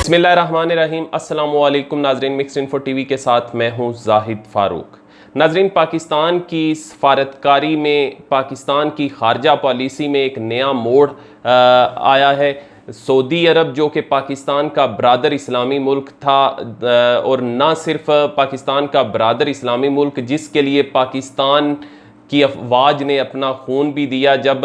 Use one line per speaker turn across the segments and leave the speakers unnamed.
बिस्मिल्लाहिर्रहमानिर्रहीम। अस्सलामुअलैकुम नाजरीन, मिक्स इन्फो टीवी के साथ मैं हूं जाहिद फ़ारूक। नाजरीन, पाकिस्तान की सफारतकारी में पाकिस्तान की खारजा पॉलिसी में एक नया मोड़ आया है। सऊदी अरब जो कि पाकिस्तान का ब्रादर इस्लामी मुल्क था, और ना सिर्फ पाकिस्तान का ब्रादर इस्लामी मुल्क जिसके लिए पाकिस्तान की अफवाज ने अपना खून भी दिया जब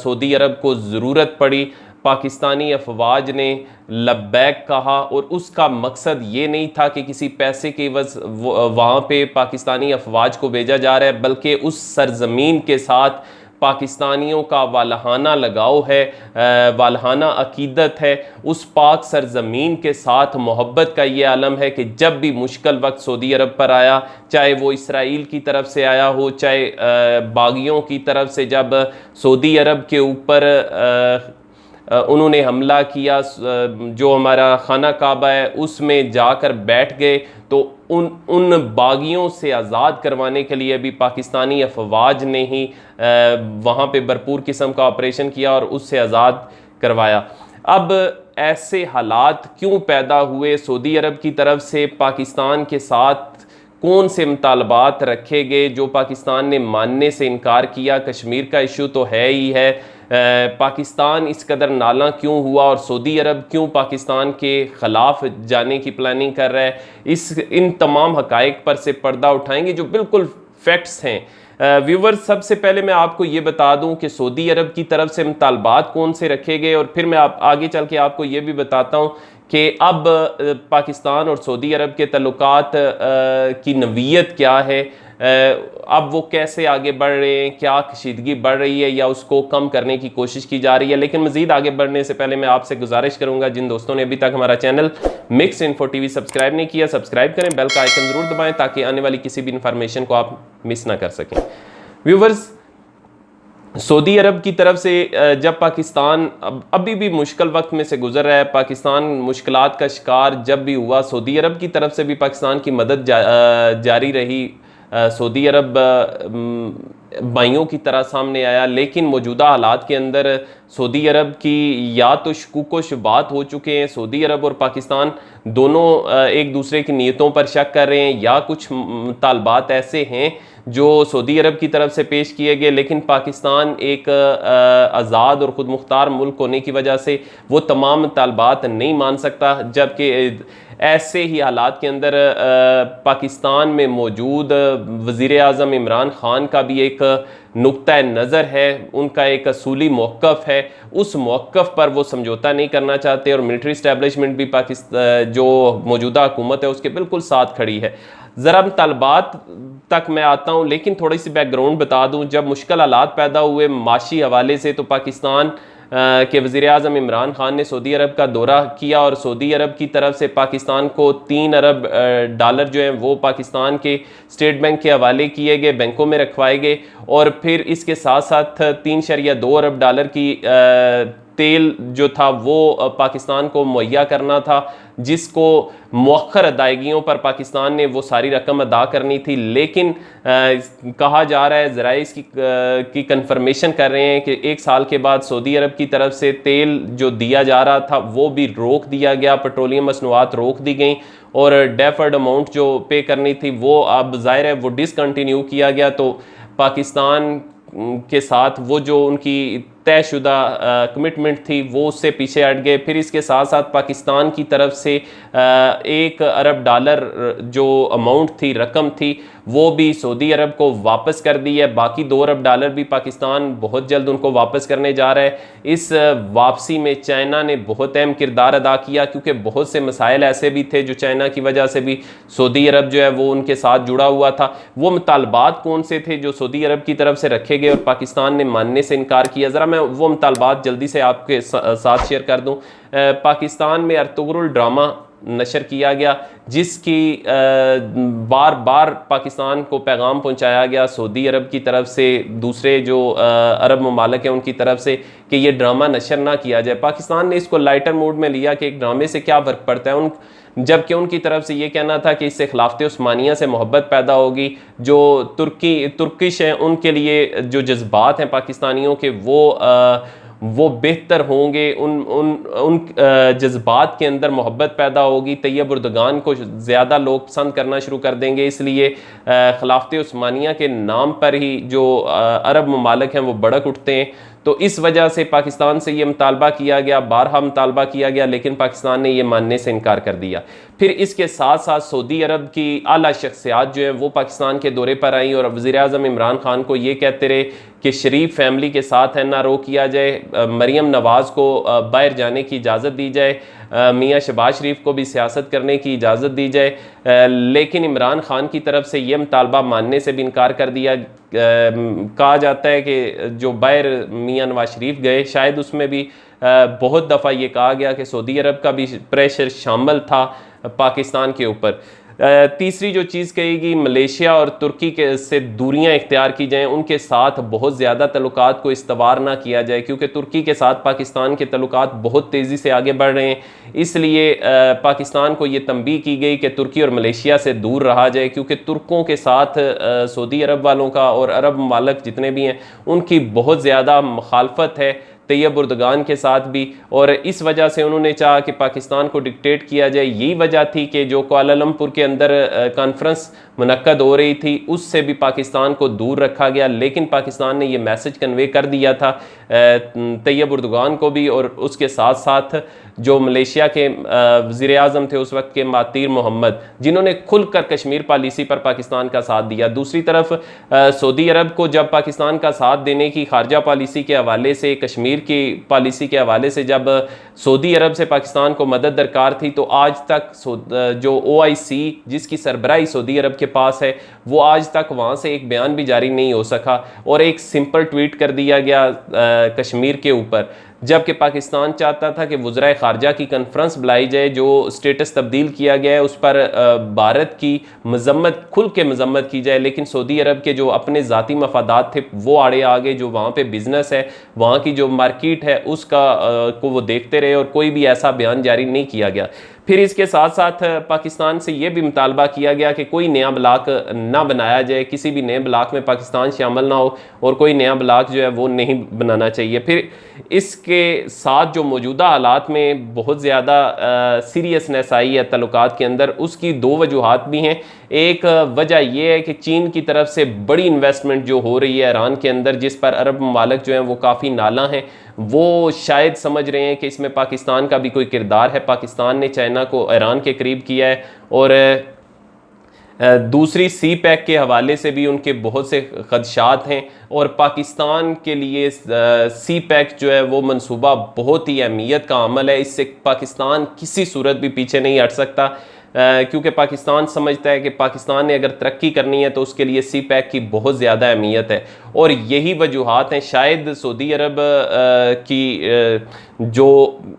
सऊदी अरब को ज़रूरत पड़ी, पाकिस्तानी अफवाज ने लब्बैक कहा। और उसका मकसद ये नहीं था कि किसी पैसे के वज वहाँ पे पाकिस्तानी अफवाज को भेजा जा रहा है, बल्कि उस सरजमीन के साथ पाकिस्तानियों का वालहाना लगाव है, वालहाना अकीदत है। उस पाक सरजमीन के साथ मोहब्बत का ये आलम है कि जब भी मुश्किल वक्त सऊदी अरब पर आया, चाहे वो इसराइल की तरफ से आया हो, चाहे बागियों की तरफ से जब सऊदी अरब के ऊपर उन्होंने हमला किया, जो हमारा खाना काबा है उसमें जाकर बैठ गए, तो उन बागियों से आज़ाद करवाने के लिए भी पाकिस्तानी अफवाज ने ही वहाँ पे भरपूर किस्म का ऑपरेशन किया और उससे आज़ाद करवाया। अब ऐसे हालात क्यों पैदा हुए? सऊदी अरब की तरफ से पाकिस्तान के साथ कौन से मुतालबात रखे गए जो पाकिस्तान ने मानने से इनकार किया? कश्मीर का इशू तो है ही है। पाकिस्तान इस कदर नाला क्यों हुआ और सऊदी अरब क्यों पाकिस्तान के ख़िलाफ़ जाने की प्लानिंग कर रहा है? इन तमाम हक़ाइक़ पर से पर्दा उठाएंगे जो बिल्कुल फैक्ट्स हैं। व्यूवर्स, सबसे पहले मैं आपको ये बता दूं कि सऊदी अरब की तरफ से मुतालबात कौन से रखे गए, और फिर मैं आगे चल के आपको ये भी बताता हूँ कि अब पाकिस्तान और सऊदी अरब के तल्लुकात की नवीयत क्या है, अब वो कैसे आगे बढ़ रहे हैं, क्या कशीदगी बढ़ रही है या उसको कम करने की कोशिश की जा रही है। लेकिन मज़ीद आगे बढ़ने से पहले मैं आपसे गुजारिश करूंगा, जिन दोस्तों ने अभी तक हमारा channel mix info TV subscribe नहीं किया, सब्सक्राइब करें, बेल का आइकन ज़रूर दबाएं ताकि आने वाली किसी भी इंफॉर्मेशन को आप मिस ना कर सकें। व्यूवर्स, सऊदी अरब की तरफ से जब पाकिस्तान अभी भी मुश्किल वक्त में से गुजर रहा है, पाकिस्तान मुश्किलात का शिकार जब भी हुआ, सऊदी अरब की तरफ से भी पाकिस्तान की मदद जारी रही। सऊदी अरब भाइयों की तरह सामने आया, लेकिन मौजूदा हालात के अंदर सऊदी अरब की या तो शकूक व शुबात हो चुके हैं, सऊदी अरब और पाकिस्तान दोनों एक दूसरे की नीयतों पर शक कर रहे हैं, या कुछ तालबात ऐसे हैं जो सऊदी अरब की तरफ से पेश किए गए, लेकिन पाकिस्तान एक आज़ाद और ख़ुद मुख्तार मुल्क होने की वजह से वो तमाम तालबात नहीं मान सकता। जबकि ऐसे ही हालात के अंदर पाकिस्तान में मौजूद वज़ीर आज़म इमरान ख़ान का भी एक नुक्ता नज़र है, उनका एक असूली मौक़िफ़ है, उस मौक़िफ़ पर वो समझौता नहीं करना चाहते, और मिलिट्री इस्टेब्लिशमेंट भी पाकिस्तान जो मौजूदा हुकूमत है उसके बिल्कुल साथ खड़ी है। ज़रा तलबात तक मैं आता हूँ, लेकिन थोड़ी सी बैकग्राउंड बता दूँ। जब मुश्किल हालात पैदा हुए माशी हवाले से, तो पाकिस्तान के वज़ीर आज़म इमरान ख़ान ने सऊदी अरब का दौरा किया, और सऊदी अरब की तरफ से पाकिस्तान को 3 अरब डॉलर जो हैं वो पाकिस्तान के स्टेट बैंक के हवाले किए गए, बैंकों में रखवाए गए, और फिर इसके साथ साथ 3.2 अरब डॉलर की तेल जो था वो पाकिस्तान को मुहैया करना था, जिसको मौखर अदायगियों पर पाकिस्तान ने वो सारी रकम अदा करनी थी। लेकिन कहा जा रहा है, ज़रा इसकी की कंफर्मेशन कर रहे हैं कि 1 साल के बाद सऊदी अरब की तरफ से तेल जो दिया जा रहा था वो भी रोक दिया गया, पेट्रोलियम मसनूआत रोक दी गई, और डेफर्ड अमाउंट जो पे करनी थी वो अब ज़ाहिर है वो डिसकंटिन्यू किया गया। तो पाकिस्तान के साथ वो जो उनकी तयशुदा कमिटमेंट थी वो उससे पीछे हट गए। फिर इसके साथ साथ पाकिस्तान की तरफ से 1 अरब डॉलर जो अमाउंट थी, रकम थी, वो भी सऊदी अरब को वापस कर दी है। बाकी 2 अरब डॉलर भी पाकिस्तान बहुत जल्द उनको वापस करने जा रहा है। इस वापसी में चाइना ने बहुत अहम किरदार अदा किया, क्योंकि बहुत से मसाइल ऐसे भी थे जो चाइना की वजह से भी सऊदी अरब जो है वो उनके साथ जुड़ा हुआ था। वो मुतालबात कौन से थे जो सऊदी अरब की तरफ से रखे गए और पाकिस्तान ने मानने से इनकार किया? ज़रा मैं वो मुतालबात जल्दी से आपके साथ शेयर कर दूँ। पाकिस्तान में अर्तुगरुल ड्रामा नशर किया गया, जिसकी बार बार पाकिस्तान को पैगाम पहुंचाया गया सऊदी अरब की तरफ से, दूसरे जो अरब ममालिक हैं उनकी तरफ से, कि ये ड्रामा नशर ना किया जाए। पाकिस्तान ने इसको लाइटर मूड में लिया कि एक ड्रामे से क्या फ़र्क पड़ता है, जबकि उनकी तरफ से ये कहना था कि इससे खिलाफत उस्मानिया से मोहब्बत पैदा होगी। जो तुर्किश हैं उनके लिए जो जज्बात हैं पाकिस्तानियों के, वो वो बेहतर होंगे, उन जज्बात के अंदर मोहब्बत पैदा होगी, तैयब उर्दगान को ज़्यादा लोग पसंद करना शुरू कर देंगे। इसलिए खिलाफत उस्मानिया के नाम पर ही जो अरब ममालिक हैं वो भड़क उठते हैं। तो इस वजह से पाकिस्तान से ये मुतालबा किया गया, बारहा मुतालबा किया गया, लेकिन पाकिस्तान ने ये मानने से इनकार कर दिया। फिर इसके साथ साथ सऊदी अरब की आला शख्सियात जो है वो पाकिस्तान के दौरे पर आई और वज़ीर आज़म इमरान खान को ये कहते रहे कि शरीफ फैमिली के साथ है ना रो किया जाए, मरीम नवाज़ को बाहर जाने की इजाज़त दी जाए, मियाँ शहबाज शरीफ को भी सियासत करने की इजाज़त दी जाए। लेकिन इमरान खान की तरफ से ये मुतालबा मानने से भी इनकार कर दिया। कहा जाता है कि जो बाहर मियाँ नवाज शरीफ गए शायद उसमें भी बहुत दफ़ा ये कहा गया कि सऊदी अरब का भी प्रेशर शामिल था पाकिस्तान के ऊपर। तीसरी जो चीज़ कहेगी, मलेशिया और तुर्की के से दूरियां इख्तियार की जाएं, उनके साथ बहुत ज़्यादा तल्लुकात को इस्तवार ना किया जाए, क्योंकि तुर्की के साथ पाकिस्तान के तल्लुकात बहुत तेज़ी से आगे बढ़ रहे हैं। इसलिए पाकिस्तान को ये तंबीह की गई कि तुर्की और मलेशिया से दूर रहा जाए, क्योंकि तुर्कों के साथ सऊदी अरब वालों का और अरब ममालिक जितने भी हैं उनकी बहुत ज़्यादा मुखालफत है तैयब उर्दगान के साथ भी, और इस वजह से उन्होंने चाहा कि पाकिस्तान को डिक्टेट किया जाए। यही वजह थी कि जो कुआलालंपुर के अंदर कॉन्फ्रेंस मुनक्कद हो रही थी उससे भी पाकिस्तान को दूर रखा गया, लेकिन पाकिस्तान ने ये मैसेज कन्वे कर दिया था तैयब उर्दगान को भी, और उसके साथ साथ जो मलेशिया के वज़ीर आज़म थे उस वक्त के महातीर मोहम्मद, जिन्होंने खुलकर कश्मीर पॉलिसी पर पाकिस्तान का साथ दिया। दूसरी तरफ सऊदी अरब को जब पाकिस्तान का साथ देने की खारजा पॉलिसी के हवाले से, कश्मीर की पॉलिसी के हवाले से जब सऊदी अरब से पाकिस्तान को मदद दरकार थी, तो आज तक जो OIC जिसकी सरबराही सऊदी अरब के पास है वो आज तक वहाँ से एक बयान भी जारी नहीं हो सका, और एक सिंपल ट्वीट कर दिया गया कश्मीर के ऊपर, जबकि पाकिस्तान चाहता था कि वज़राए ख़ारजा की कॉन्फ्रेंस बुलाई जाए। जो स्टेटस तब्दील किया गया है उस पर भारत की मजम्मत, खुल के मजम्मत की जाए, लेकिन सऊदी अरब के जो अपने ज़ाती मफादात थे वो आड़े आ गए। जो वहाँ पे बिज़नेस है, वहाँ की जो मार्केट है उसका को वो देखते रहे और कोई भी ऐसा बयान जारी नहीं किया गया। फिर इसके साथ साथ पाकिस्तान से ये भी मुतालबा किया गया कि कोई नया ब्लॉक ना बनाया जाए, किसी भी नए ब्लॉक में पाकिस्तान शामिल ना हो और कोई नया ब्लॉक जो है वो नहीं बनाना चाहिए। फिर इसके साथ जो मौजूदा हालात में बहुत ज़्यादा सीरियसनेस आई है तल्लुकात के अंदर, उसकी दो वजूहात भी हैं। एक वजह यह है कि चीन की तरफ से बड़ी इन्वेस्टमेंट जो हो रही है ईरान के अंदर, जिस पर अरब ममालिक जो हैं वो काफ़ी नाला हैं, वो शायद समझ रहे हैं कि इसमें पाकिस्तान का भी कोई किरदार है। पाकिस्तान ने चाइना को ईरान के करीब किया है, और दूसरी CPEC के हवाले से भी उनके बहुत से खदशात हैं, और पाकिस्तान के लिए CPEC जो है वो मंसूबा बहुत ही अहमियत का अमल है। इससे पाकिस्तान किसी सूरत भी पीछे नहीं हट सकता, क्योंकि पाकिस्तान समझता है कि पाकिस्तान ने अगर तरक्की करनी है तो उसके लिए CPEC की बहुत ज़्यादा अहमियत है। और यही वजूहात हैं शायद सऊदी अरब की जो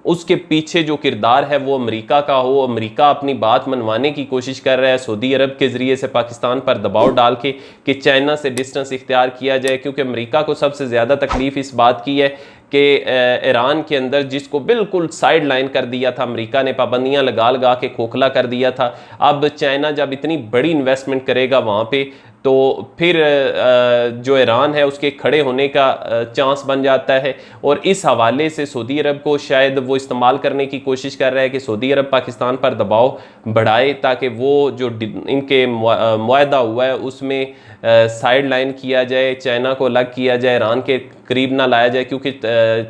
उसके पीछे जो किरदार है वो अमेरिका का हो। अमेरिका अपनी बात मनवाने की कोशिश कर रहा है सऊदी अरब के ज़रिए से पाकिस्तान पर दबाव डाल के कि चाइना से डिस्टेंस इख्तियार किया जाए, क्योंकि अमेरिका को सबसे ज़्यादा तकलीफ़ इस बात की है कि ईरान के अंदर जिसको बिल्कुल साइड लाइन कर दिया था अमेरिका ने, पाबंदियां लगा लगा के खोखला कर दिया था। अब चाइना जब इतनी बड़ी इन्वेस्टमेंट करेगा वहाँ पे, तो फिर जो ईरान है उसके खड़े होने का चांस बन जाता है। और इस हवाले से सऊदी अरब को शायद वो इस्तेमाल करने की कोशिश कर रहा है कि सऊदी अरब पाकिस्तान पर दबाव बढ़ाए, ताकि वो जो इनके मुआहदा हुआ है उसमें साइड लाइन किया जाए, चाइना को अलग किया जाए, ईरान के करीब ना लाया जाए, क्योंकि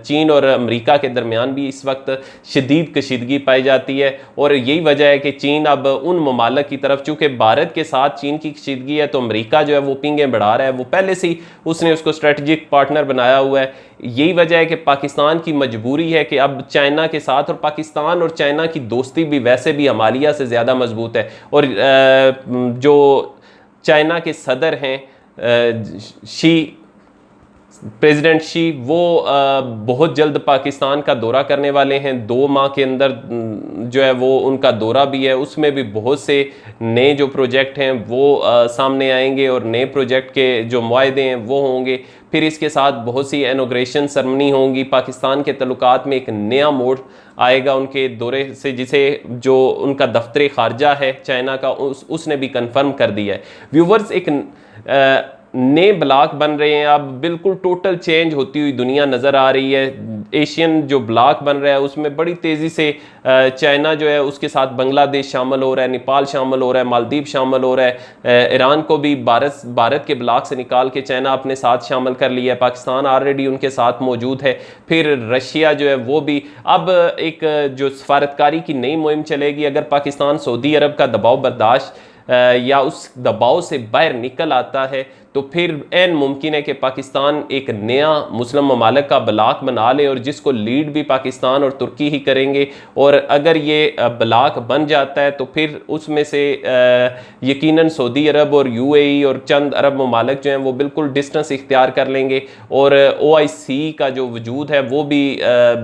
चीन और अमेरिका के दरमियान भी इस वक्त शदीद कशीदगी पाई जाती है। और यही वजह है कि चीन अब उन ममालिक की तरफ, चूँकि भारत के साथ चीन की कशीदगी है तो अमेरिका जो है वो पिंगें बढ़ा रहा है, वो पहले से ही उसने उसको स्ट्रेटजिक पार्टनर बनाया हुआ है। यही वजह है कि पाकिस्तान की मजबूरी है कि अब चाइना के साथ, और पाकिस्तान और चाइना की दोस्ती भी वैसे भी हिमालय से ज़्यादा मजबूत है, और जो चाइना के सदर हैं प्रेसिडेंट शी, वो बहुत जल्द पाकिस्तान का दौरा करने वाले हैं। 2 माह के अंदर जो है वो उनका दौरा भी है, उसमें भी बहुत से नए जो प्रोजेक्ट हैं वो सामने आएंगे, और नए प्रोजेक्ट के जो मुआहदे हैं वो होंगे। फिर इसके साथ बहुत सी इनॉग्रेशन सेरेमनी होंगी। पाकिस्तान के तल्लुकात में एक नया मोड़ आएगा उनके दौरे से, जिसे जो उनका दफ्तर खारजा है चाइना का उसने भी कंफर्म कर दिया है। व्यूवर्स, एक नए ब्लॉक बन रहे हैं, अब बिल्कुल टोटल चेंज होती हुई दुनिया नज़र आ रही है। एशियन जो ब्लॉक बन रहा है उसमें बड़ी तेज़ी से चाइना जो है उसके साथ बांग्लादेश शामिल हो रहा है, नेपाल शामिल हो रहा है, मालदीव शामिल हो रहा है, ईरान को भी भारत के ब्लॉक से निकाल के चाइना अपने साथ शामिल कर लिया है, पाकिस्तान ऑलरेडी उनके साथ मौजूद है, फिर रशिया जो है वो भी। अब एक जो सफारतकारी की नई मुहिम चलेगी, अगर पाकिस्तान सऊदी अरब का दबाव बर्दाश्त या उस दबाव से बाहर निकल आता है तो फिर ऐन मुमकिन है कि पाकिस्तान एक नया मुस्लिम ममालिक का ब्लॉक बना ले, और जिसको लीड भी पाकिस्तान और तुर्की ही करेंगे। और अगर ये ब्लॉक बन जाता है तो फिर उसमें से यकीनन सऊदी अरब और यूएई और चंद अरब ममालिक जो हैं वो बिल्कुल डिस्टेंस इख्तियार कर लेंगे, और OIC का जो वजूद है वो भी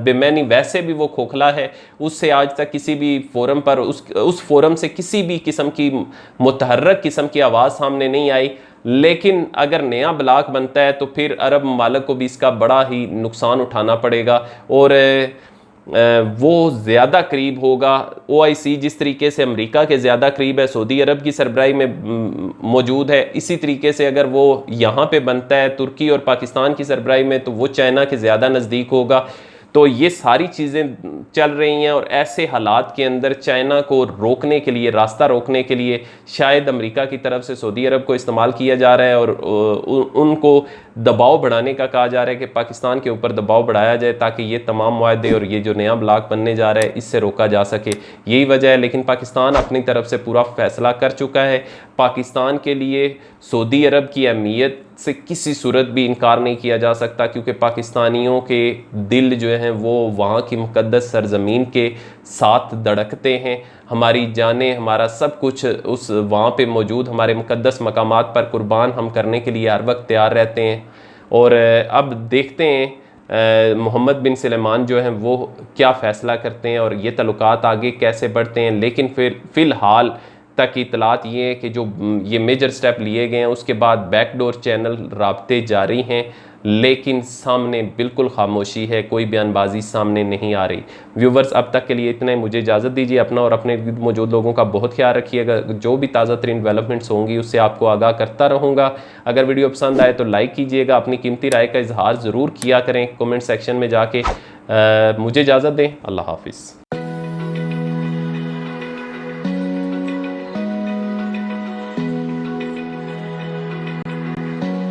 बेमैनी वैसे भी वो खोखला है, उससे आज तक किसी भी फोरम पर उस फोरम से किसी भी किस्म की मुतहर्रक किस्म की आवाज़ सामने नहीं आई। लेकिन अगर नया ब्लॉक बनता है तो फिर अरब ममालिक को भी इसका बड़ा ही नुकसान उठाना पड़ेगा, और वो ज़्यादा करीब होगा। OIC जिस तरीके से अमेरिका के ज़्यादा करीब है, सऊदी अरब की सरबराही में मौजूद है, इसी तरीके से अगर वो यहाँ पे बनता है तुर्की और पाकिस्तान की सरबराही में तो वो चाइना के ज़्यादा नज़दीक होगा। तो ये सारी चीज़ें चल रही हैं, और ऐसे हालात के अंदर चाइना को रोकने के लिए, रास्ता रोकने के लिए शायद अमेरिका की तरफ से सऊदी अरब को इस्तेमाल किया जा रहा है, और उनको दबाव बढ़ाने का कहा जा रहा है कि पाकिस्तान के ऊपर दबाव बढ़ाया जाए ताकि ये तमाम मुआहदे और ये जो नया ब्लॉक बनने जा रहा है इससे रोका जा सके। यही वजह है। लेकिन पाकिस्तान अपनी तरफ से पूरा फैसला कर चुका है। पाकिस्तान के लिए सऊदी अरब की अहमियत से किसी सूरत भी इनकार नहीं किया जा सकता, क्योंकि पाकिस्तानियों के दिल जो हैं वो वहाँ की मुक़द्दस सरज़मीन के साथ धड़कते हैं। हमारी जानें, हमारा सब कुछ उस वहाँ पे मौजूद हमारे मुक़द्दस मकामात पर कुर्बान हम करने के लिए हर वक्त तैयार रहते हैं। और अब देखते हैं मोहम्मद बिन सलमान जो हैं वो क्या फ़ैसला करते हैं और ये तल्लुकात आगे कैसे बढ़ते हैं। लेकिन फिर फ़िलहाल तक इतलात ये है कि जो ये मेजर स्टेप लिए गए हैं उसके बाद बैकडोर चैनल राब्ते जारी हैं, लेकिन सामने बिल्कुल खामोशी है, कोई बयानबाजी सामने नहीं आ रही। व्यूवर्स, अब तक के लिए इतना ही। मुझे इजाज़त दीजिए। अपना और अपने मौजूद लोगों का बहुत ख्याल रखिएगा। जो भी ताज़ा तरीन डेवलपमेंट्स होंगी उससे आपको आगाह करता रहूँगा। अगर वीडियो पसंद आए तो लाइक कीजिएगा, अपनी कीमती राय का इजहार ज़रूर किया करें कमेंट सेक्शन में जाके। मुझे इजाज़त दें। अल्लाह हाफिज़।